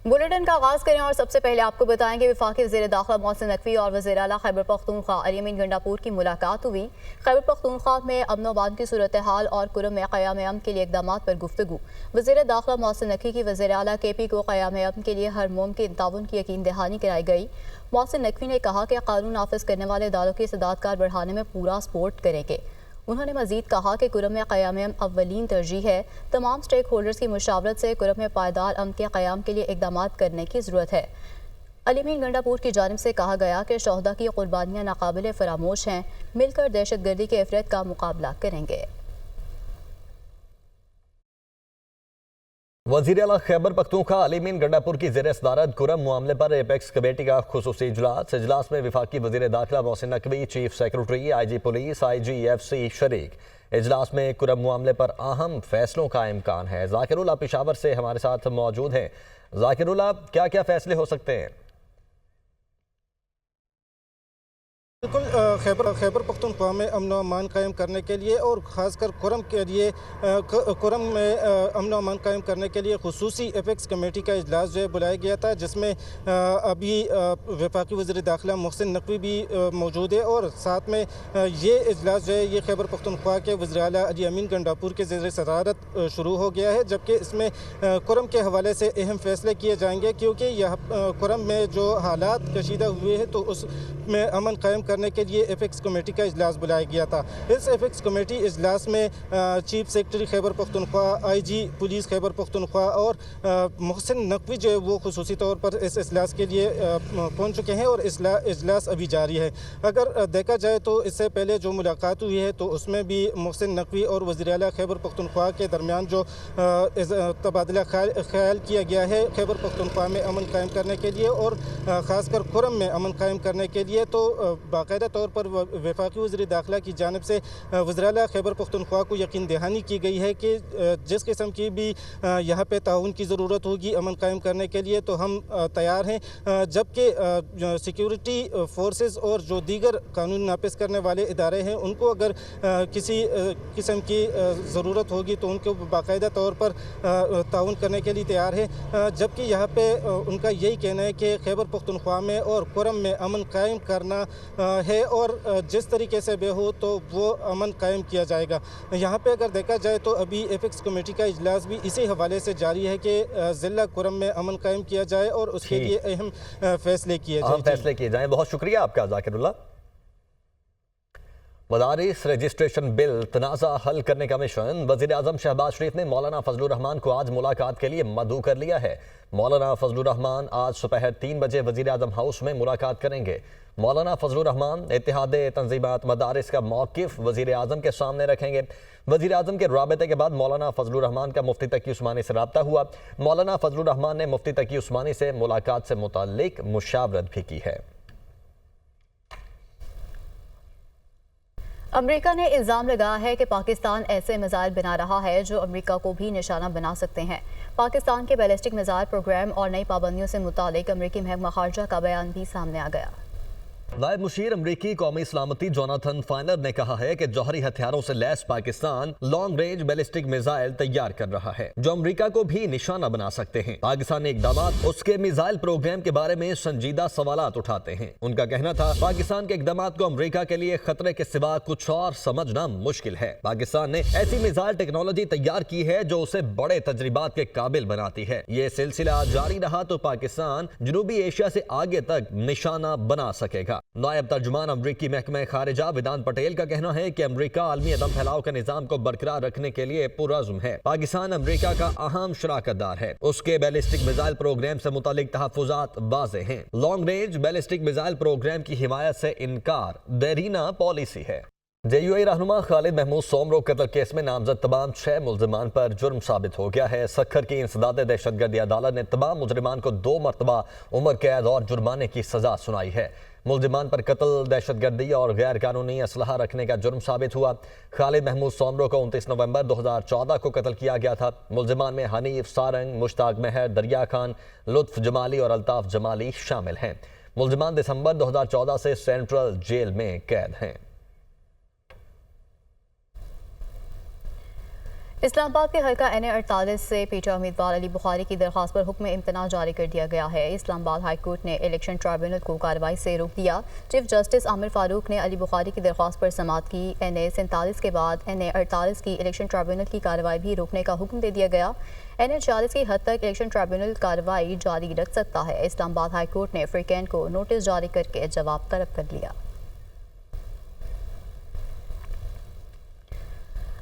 Bulletin का आगाज करें और सबसे पहले आपको बताएं कि वफाकी वज़ीर दाखिला मोहसिन नकवी और वज़ीर आला खैबर पख्तूनख्वा अली अमीन गंडापुर की मुलाकात हुई। खैबर पख्तूनख्वा में अमन व अमान की सूरत हाल और कुरम में क़याम अमन के लिए इक़दामात पर गुफ्तगू। वज़ीर दाखिला मोहसिन नकवी की वज़ीर आला KP को क़याम अमन के लिए हर मुमकिन ताउन की यकीन दहानी कराई गई। मोहसिन नकवी ने कहा कि कानून नाफिज करने वाले इदारों की इस्तेदादगार बढ़ाने में पूरा सपोर्ट करेंगे। उन्होंने मजीद कहा कि कुरम में क़याम अव्वलीन तरजीह है। तमाम स्टेक होल्डर्स की मुशावरत से कुरम में पायदार अमन के क़याम के लिए इक़दामात करने की ज़रूरत है। अली अमीन गंडापुर की जानिब से कहा गया कि शोहदा की कुर्बानियाँ नाकाबिले फरामोश हैं, मिलकर दहशत गर्दी के इफ़रात का मुकाबला करेंगे। वज़ीर आला खैबर पख्तूनख्वा अली अमीन गंडापुर की ज़ेर सदारत कुरम मामले पर एपेक्स कमेटी का खुसूसी इजलास में वफाकी वज़ीर दाखिला Mohsin Naqvi, chief secretary, IG police, IGFC शरीक। इजलास में कुरम मामले पर अहम फैसलों का इम्कान है। ज़ाकिरुल्लाह पेशावर से हमारे साथ मौजूद हैं। ज़ाकिरुल्लाह, क्या क्या फैसले हो सकते हैं? बिल्कुल, खैबर पख्तूनख्वा में अमन व अमान कायम करने के लिए और ख़ासकर कुरम के लिए कुरम में अमन व अमान कायम करने के लिए खुसूसी एपेक्स कमेटी का इजलास जो है बुलाया गया था, जिसमें अभी वफाकी वज़ीर दाखिला मोहसिन नकवी भी मौजूद है और साथ में ये इजलास जो है ये खैबर पख्तूनख्वा के वज़ीर आला अली अमीन गंडापुर के ज़ेर सदारत शुरू हो गया है, जबकि इसमें कुरम के हवाले से अहम फैसले किए जाएंगे, क्योंकि यह कुरम में जो हालात कशीदा हुए हैं तो उसमें अमन कायम करने के लिए एपेक्स कमेटी का इजलास बुलाया गया था। इस एपेक्स कमेटी इजलास में chief secretary Khyber Pakhtunkhwa, IG police Khyber Pakhtunkhwa और मोहसिन नकवी जो है वो खुसूसी तौर पर इस इजलास के लिए पहुंच चुके हैं और इजलास अभी जारी है। अगर देखा जाए तो इससे पहले जो मुलाकात हुई है तो उसमें भी मोहसिन नकवी और वज़ीर आला खैबर पख्तूनख्वा के दरमियान जो तबादला ख्याल किया गया है खैबर पख्तूनख्वा में अमन कायम करने के लिए और ख़ासकर कुरम में अमन कायम करने के लिए, तो बाकायदा तौर पर वफाकी वज़ीर दाखिला की जानिब से वज़ीर आला खैबर पख्तूनख्वा को यकीन दहानी की गई है कि जिस किस्म की भी यहाँ पे ताउन की ज़रूरत होगी अमन कायम करने के लिए तो हम तैयार हैं, जबकि सिक्योरिटी फोर्सेस और जो दीगर कानून नाफिज करने वाले इदारे हैं उनको अगर किसी किस्म की ज़रूरत होगी तो उनको बाकायदा तौर पर ताउन करने के लिए तैयार है। जबकि यहाँ पे उनका यही कहना है कि खैबर पख्तूनख्वा में और कुरम में अमन कायम करना है और जिस तरीके से भी हो तो वो अमन कायम किया जाएगा। यहाँ पे अगर देखा जाए तो अभी एपेक्स कमेटी का इजलास भी इसी हवाले से जारी है कि ज़िला कुरम में अमन कायम किया जाए और उसके लिए अहम फैसले किए जाएं। बहुत शुक्रिया आपका ज़ाकिरुल्लाह। मदारिस रजिस्ट्रेशन बिल तनाज़ा हल करने का मिशन। वज़ीर आज़म शहबाज शरीफ ने मौलाना फजलुर रहमान को आज मुलाकात के लिए मदऊ कर लिया है। मौलाना फजलुर रहमान आज सुबह 3 बजे वज़ीर आज़म हाउस में मुलाकात करेंगे। मौलाना फजलुर रहमान इत्तेहादे तंजीमात मदारिस का मौक़िफ़ वज़ीर आज़म के सामने रखेंगे। वज़ीर आज़म के राबते के बाद मौलाना फजलुर रहमान का मुफ्ती तकी उस्मानी से रब्ता हुआ। मौलाना फजलुर रहमान ने मुफ्ती तकी उस्मानी से मुलाकात से मुताल्लिक़ मुशावरत भी की है। अमेरिका ने इल्ज़ाम लगाया है कि पाकिस्तान ऐसे मिसाइल बना रहा है जो अमेरिका को भी निशाना बना सकते हैं। पाकिस्तान के बैलिस्टिक मिसाइल प्रोग्राम और नई पाबंदियों से मुतालिक अमेरिकी महकमा खारजा का बयान भी सामने आ गया। नायब मुशीर अमरीकी कौमी सलामती जोनाथन फाइनर ने कहा है कि जौहरी हथियारों से लैस Pakistan long range ballistic missile तैयार कर रहा है जो अमरीका को भी निशाना बना सकते हैं। पाकिस्तानी इकदामात उसके मिसाइल प्रोग्राम के बारे में संजीदा सवालात उठाते हैं। उनका कहना था पाकिस्तान के इकदामात को अमरीका के लिए खतरे के सिवा कुछ और समझना मुश्किल है। पाकिस्तान ने ऐसी मिसाइल टेक्नोलॉजी तैयार की है जो उसे बड़े तजर्बात के काबिल बनाती है। ये सिलसिला जारी रहा तो पाकिस्तान जनूबी एशिया से आगे तक निशाना बना सकेगा। नायब तर्जुमान अमरीकी महकमा खारिजा वेदांत पटेल का कहना है कि अमरीका आलमी अदम फैलाव के निजाम को बरकरार रखने के लिए पुरअज़्म है। पाकिस्तान अमरीका का अहम शराकतदार है। उसके बैलिस्टिक मिसाइल प्रोग्राम से मुतालिक तहफ़्फ़ुज़ात वाज़े हैं। Long range ballistic missile program की हिमायत से इनकार देरीना पॉलिसी है। JUI रहनुमा खालिद महमूद सोमरो कत्ल केस में नामजद तमाम 6 मुल्ज़िमान पर जुर्म साबित हो गया है। सखर की इंसदाद दहशतगर्दी अदालत ने तमाम मुजरिमान को 2 मरतबा उम्र कैद और जुर्माने की सजा सुनाई है। मुल्ज़िमान पर कत्ल, दहशतगर्दी और गैर कानूनी असलहा रखने का जुर्म साबित हुआ। खालिद महमूद सोमरो को 29 नवंबर 2014 को कत्ल किया गया था। मुल्ज़िमान में हनीफ, सारंग, मुश्ताक महर, दरिया खान, लुत्फ जमाली और अल्ताफ जमाली शामिल हैं। मुल्ज़िमान दिसंबर 2014 से सेंट्रल जेल में कैद हैं। इस्लामाबाद के हल्का NA 48 से पीटा उम्मीदवार अली बुखारी की दरख्वास्त पर हुक्म इम्तना जारी कर दिया गया है। इस्लामाबाद हाई कोर्ट ने इलेक्शन ट्राइब्यूनल को कार्रवाई से रोक दिया। चीफ जस्टिस आमिर फारूक ने अली बुखारी की दरख्वास्त पर समाअत की। NA 47 के बाद NA 48 की इलेक्शन ट्राइब्यूनल की कार्रवाई भी रोकने का हुक्म दे दिया गया। NA 46 की हद तक इलेक्शन ट्राइब्यूनल कार्रवाई जारी रख सकता है। इस्लामाबाद हाई कोर्ट ने फ्रीकैन को नोटिस जारी करके जवाब तलब कर लिया।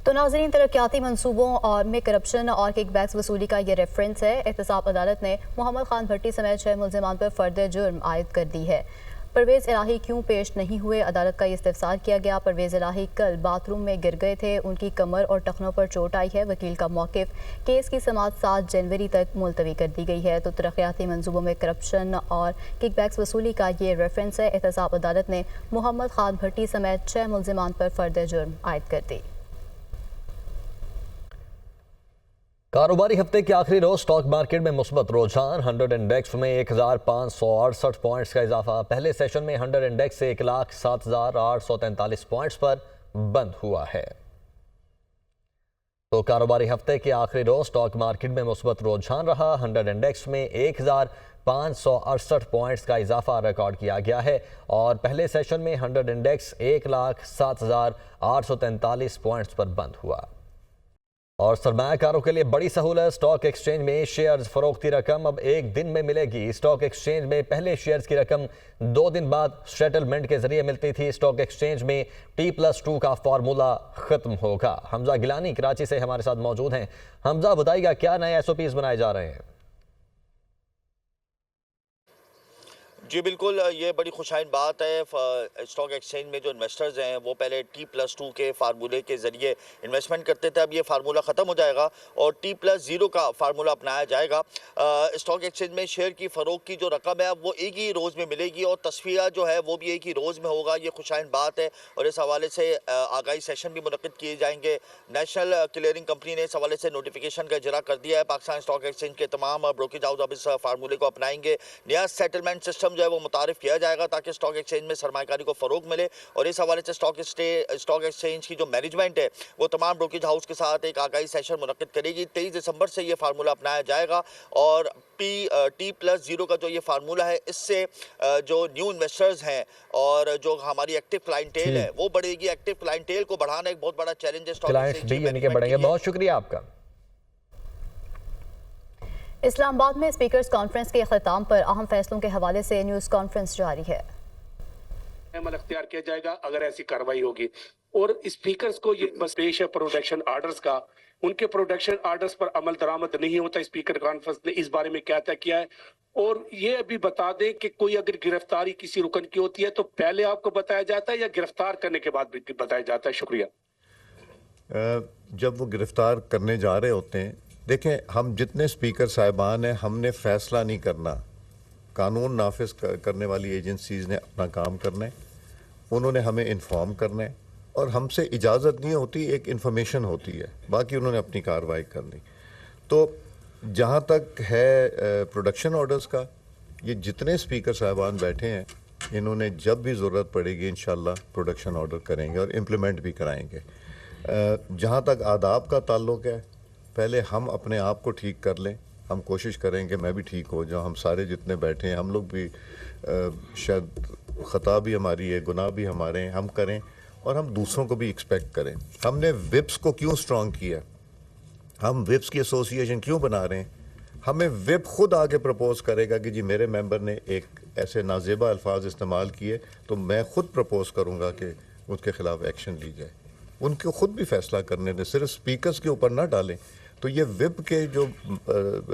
तो नाज़रीन, तरक्याती मंसूबों और में करप्शन और किकबैक्स वसूली का ये रेफरेंस है। एहतसाब अदालत ने मोहम्मद खान भट्टी समेत 6 मुल्ज़िमान पर फ़र्द जुर्म आयद कर दी है। परवेज़ इलाही क्यों पेश नहीं हुए, अदालत का इस्तफसार किया गया। परवेज़ इलाही कल बाथरूम में गिर गए थे, उनकी कमर और टखनों पर चोट आई है। वकील का मौक़िफ़, केस की समाअत 7 जनवरी तक मुलतवी कर दी गई है। तो तरक्याती मंसूबों में करप्शन और किकबैक्स वसूली का ये रेफरेंस है। एहतसाब अदालत ने मोहम्मद खान भट्टी समेत 6 मुल्ज़िमान पर फ़र्द जुर्म आयद कर दी। कारोबारी हफ्ते के आखिरी रोज स्टॉक मार्केट में मुस्बत रुझान। 100 इंडेक्स में 1568 पॉइंट्स का इजाफा। पहले सेशन में 100 इंडेक्स से 1,07,843 पॉइंट्स पर बंद हुआ है। तो कारोबारी हफ्ते के आखिरी रोज स्टॉक मार्केट में मुस्बत रुझान रहा। 100 इंडेक्स में 1568 पॉइंट्स का इजाफा रिकॉर्ड किया गया है और पहले सेशन में 100 इंडेक्स 1,07,843 पॉइंट्स पर बंद हुआ। और सरमायाकारों के लिए बड़ी सहूलत, स्टॉक एक्सचेंज में शेयर्स फरोख्ती रकम अब एक दिन में मिलेगी। स्टॉक एक्सचेंज में पहले शेयर्स की रकम 2 दिन बाद सेटलमेंट के जरिए मिलती थी। स्टॉक एक्सचेंज में T+2 का फार्मूला खत्म होगा। हमजा गिलानी कराची से हमारे साथ मौजूद हैं। हमजा, बताइएगा क्या नए SOPs बनाए जा रहे हैं? जी बिल्कुल, ये बड़ी खुशाइन बात है। स्टॉक एक्सचेंज में जो इन्वेस्टर्स हैं वो पहले T+2 के फार्मूले के ज़रिए इन्वेस्टमेंट करते थे। अब ये फार्मूला ख़त्म हो जाएगा और T+0 का फार्मूला अपनाया जाएगा। स्टॉक एक्सचेंज में शेयर की फ़रोख्त की जो रकम है वो एक ही रोज़ में मिलेगी और तस्फिया जो है वो भी एक ही रोज़ में होगा। ये खुशाइन बात है और इस हवाले से आगाही सेशन भी मुनक़्क़िद किए जाएंगे। नेशनल क्लियरिंग कंपनी ने इस हवाले से नोटिफिकेशन का इजरा कर दिया है। पाकिस्तान स्टॉक एक्सचेंज के तमाम ब्रोकरेज हाउस अब इस फार्मूले को अपनाएंगे। नया सेटलमेंट सिस्टम जो है वो मुतारिफ किया जाएगा ताकि स्टॉक एक्सचेंज में सरमायाकारी को फ़रोग मिले। और इस हवाले से स्टॉक एक्सचेंज की जो मैनेजमेंट है वो तमाम ब्रोकरेज हाउस के साथ एक आगाही सेशन मुनक़्क़िद करेगी। 23 दिसंबर से ये फार्मूला अपनाया जाएगा और T+0 का जो ये फार्मूला है इससे जो न्यू इन्वेस्टर्स हैं और जो हमारी एक्टिव क्लाइंटेल है वो बढ़ेगी। एक्टिव क्लाइंटेल को बढ़ाना एक बहुत बड़ा चैलेंज है स्टॉक एक्सचेंज भी यानी कि बढ़ेंगे। बहुत शुक्रिया आपका। इस्लामाबाद में स्पीकर्स कॉन्फ्रेंस के अख्ताम पर अहम फैसलों के हवाले से न्यूज़ कॉन्फ्रेंस जारी है। अमल अख्तियार किया जाएगा अगर ऐसी कार्रवाई होगी और स्पीकर्स को ये बस पेश है प्रोडक्शन आर्डर्स का। उनके प्रोडक्शन आर्डर्स पर अमल दरामद नहीं होता। स्पीकर कॉन्फ्रेंस ने इस बारे में क्या तय किया है और ये अभी बता दें कि कोई अगर गिरफ्तारी किसी रुकन की होती है तो पहले आपको बताया जाता है या गिरफ्तार करने के बाद भी बताया जाता है? शुक्रिया। जब वो गिरफ्तार करने जा रहे होते हैं, देखें, हम जितने स्पीकर साहिबान हैं हमने फैसला नहीं करना। कानून नाफिज करने वाली एजेंसीज़ ने अपना काम करना है, उन्होंने हमें इन्फॉर्म करना है और हमसे इजाज़त नहीं होती, एक इन्फॉर्मेशन होती है, बाकी उन्होंने अपनी कार्रवाई करनी। तो जहाँ तक है प्रोडक्शन ऑर्डर्स का, ये जितने स्पीकर साहिबान बैठे हैं इन्होंने जब भी ज़रूरत पड़ेगी इंशाल्लाह प्रोडक्शन ऑर्डर करेंगे और इम्प्लीमेंट भी कराएंगे। जहाँ तक आदाब का ताल्लुक़ है, पहले हम अपने आप को ठीक कर लें। हम कोशिश करेंगे मैं भी ठीक हो जाऊँ, हम सारे जितने बैठे हैं हम लोग भी शायद ख़ता भी हमारी है, गुनाह भी हमारे हैं, हम करें और हम दूसरों को भी एक्सपेक्ट करें। हमने विप्स को क्यों स्ट्रॉन्ग किया, हम विप्स की एसोसिएशन क्यों बना रहे हैं? हमें विप खुद आके प्रपोज़ करेगा कि जी मेरे मेंबर ने एक ऐसे नाजेबा अल्फाज इस्तेमाल किए तो मैं खुद प्रपोज़ करूँगा कि उसके ख़िलाफ़ एक्शन ली जाए। उनको खुद भी फैसला करने दें, सिर्फ स्पीकर्स के ऊपर ना डालें। तो ये विप के जो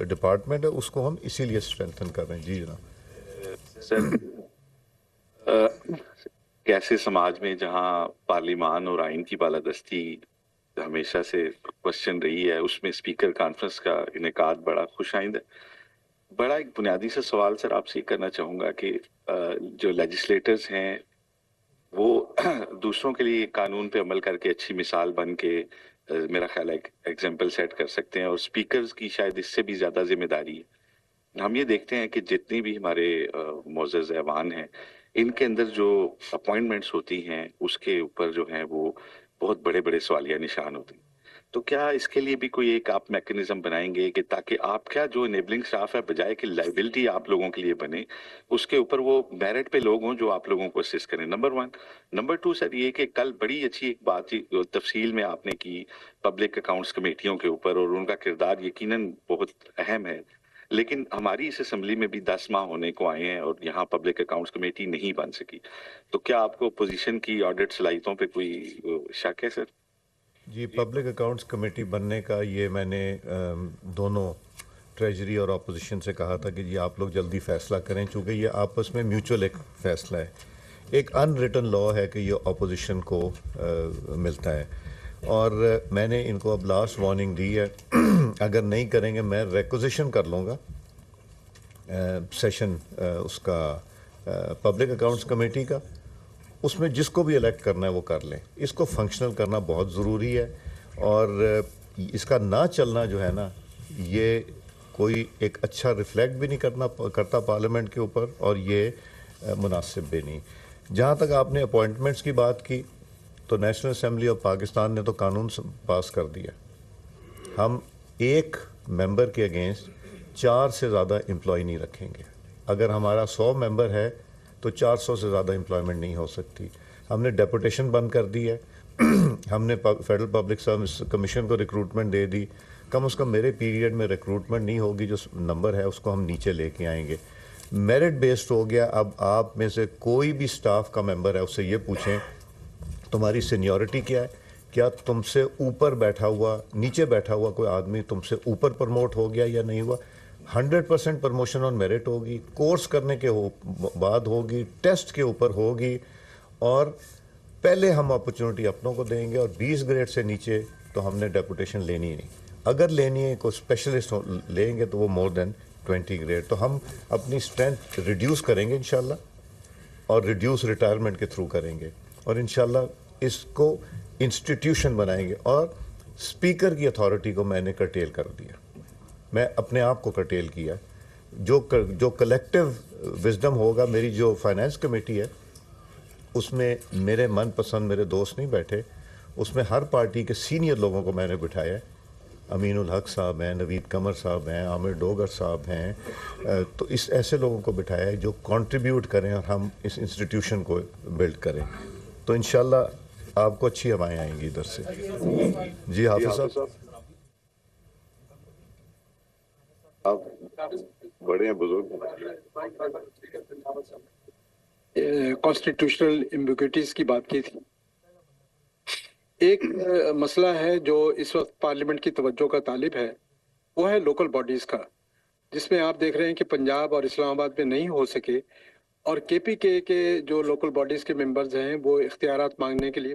डिपार्टमेंट है उसको हम इसीलिए स्ट्रेंथन कर रहे हैं। जी जनाब। सर, कैसे समाज में जहां पार्लिमान और आइन की बालादस्ती हमेशा से क्वेश्चन रही है, उसमें स्पीकर कॉन्फ्रेंस का इनेकाद बड़ा खुशाइंद है। बड़ा एक बुनियादी सा सवाल सर आपसे करना चाहूँगा कि जो लेजिस्लेटर्स हैं वो दूसरों के लिए कानून पे अमल करके अच्छी मिसाल बन के मेरा ख्याल है एक एग्जाम्पल सेट कर सकते हैं और स्पीकर्स की शायद इससे भी ज़्यादा जिम्मेदारी है। हम ये देखते हैं कि जितनी भी हमारे मोअज़्ज़ज़ ऐवान हैं इनके अंदर जो अपॉइंटमेंट्स होती हैं उसके ऊपर जो है वो बहुत बड़े बड़े सवालिया निशान होते हैं। तो क्या इसके लिए भी कोई एक आप मैकेनिज्म बनाएंगे कि ताकि आपका जो इनेबलिंग स्टाफ है बजाय कि लाइबिलिटी आप लोगों के लिए बने, उसके ऊपर वो मेरिट पे लोग हों जो आप लोगों को असिस्ट करें? नंबर 1। नंबर 2 सर, ये कि कल बड़ी अच्छी एक बात तफसील में आपने की पब्लिक अकाउंट्स कमेटियों के ऊपर, और उनका किरदार यकीनन बहुत अहम है, लेकिन हमारी इस असेंबली में भी 10 माह होने को आए हैं और यहाँ पब्लिक अकाउंट्स कमेटी नहीं बन सकी। तो क्या आपको अपोजिशन की ऑडिट सलाहियतों पे कोई शक है सर? जी, पब्लिक अकाउंट्स कमेटी बनने का ये मैंने दोनों ट्रेजरी और अपोजिशन से कहा था कि जी आप लोग जल्दी फैसला करें, चूँकि ये आपस में म्यूचुअल एक फ़ैसला है, एक अनरिटन लॉ है कि ये अपोजिशन को मिलता है। और मैंने इनको अब लास्ट वार्निंग दी है अगर नहीं करेंगे मैं रिक्वेजिशन कर लूँगा सेशन उसका पब्लिक अकाउंट्स कमेटी का, उसमें जिसको भी इलेक्ट करना है वो कर लें। इसको फंक्शनल करना बहुत ज़रूरी है, और इसका ना चलना जो है ना, ये कोई एक अच्छा रिफ्लेक्ट भी नहीं करता पार्लियामेंट के ऊपर, और ये मुनासिब भी नहीं। जहाँ तक आपने अपॉइंटमेंट्स की बात की, तो नेशनल असेंबली ऑफ पाकिस्तान ने तो कानून पास कर दिया, हम एक मेंबर के अगेंस्ट 4 से ज़्यादा एम्प्लॉय नहीं रखेंगे। अगर हमारा 100 मेंबर है तो 400 से ज़्यादा एम्प्लॉयमेंट नहीं हो सकती। हमने डेपुटेशन बंद कर दी है हमने फेडरल पब्लिक सर्विस कमीशन को रिक्रूटमेंट दे दी। कम से कम मेरे पीरियड में रिक्रूटमेंट नहीं होगी, जो नंबर है उसको हम नीचे लेके आएंगे। मेरिट बेस्ड हो गया। अब आप में से कोई भी स्टाफ का मेंबर है, उससे ये पूछें तुम्हारी सीनियरिटी क्या है, क्या तुमसे ऊपर बैठा हुआ, नीचे बैठा हुआ कोई आदमी तुमसे ऊपर प्रमोट हो गया या नहीं हुआ। 100% प्रमोशन ऑन मेरिट होगी, कोर्स करने के बाद होगी, टेस्ट के ऊपर होगी, और पहले हम अपॉर्चुनिटी अपनों को देंगे। और 20 ग्रेड से नीचे तो हमने डेपुटेशन लेनी ही नहीं। अगर लेनी है कोई स्पेशलिस्ट लेंगे तो वो मोर देन 20 ग्रेड। तो हम अपनी स्ट्रेंथ रिड्यूस करेंगे इंशाल्लाह, और रिड्यूस रिटायरमेंट के थ्रू करेंगे, और इंशाल्लाह इसको इंस्टीट्यूशन बनाएंगे। और स्पीकर की अथॉरिटी को मैंने कर्टेल कर दिया, मैं अपने आप को कर्टेल किया। जो कलेक्टिव विजडम होगा, मेरी जो फाइनेंस कमेटी है उसमें मेरे मनपसंद मेरे दोस्त नहीं बैठे, उसमें हर पार्टी के सीनियर लोगों को मैंने बिठाया है। अमीनुल हक साहब हैं, नवीद कमर साहब हैं, आमिर डोगर साहब हैं, तो इस ऐसे लोगों को बिठाया है जो कंट्रीब्यूट करें और हम इस इंस्टीट्यूशन को बिल्ड करें। तो इंशाल्लाह आपको अच्छी हवाएं आएंगी इधर से। जी हाफिज साहब, आप बड़े हैं, बुजुर्ग। कॉन्स्टिट्यूशनल एम्बिग्युइटीज की बात की थी। एक मसला है जो इस वक्त पार्लियामेंट की तवज्जो का तालिब है, वो है लोकल बॉडीज का, जिसमें आप देख रहे हैं कि पंजाब और इस्लामाबाद में नहीं हो सके, और केपीके के जो लोकल बॉडीज के मेंबर्स हैं वो इख्तियारात मांगने के लिए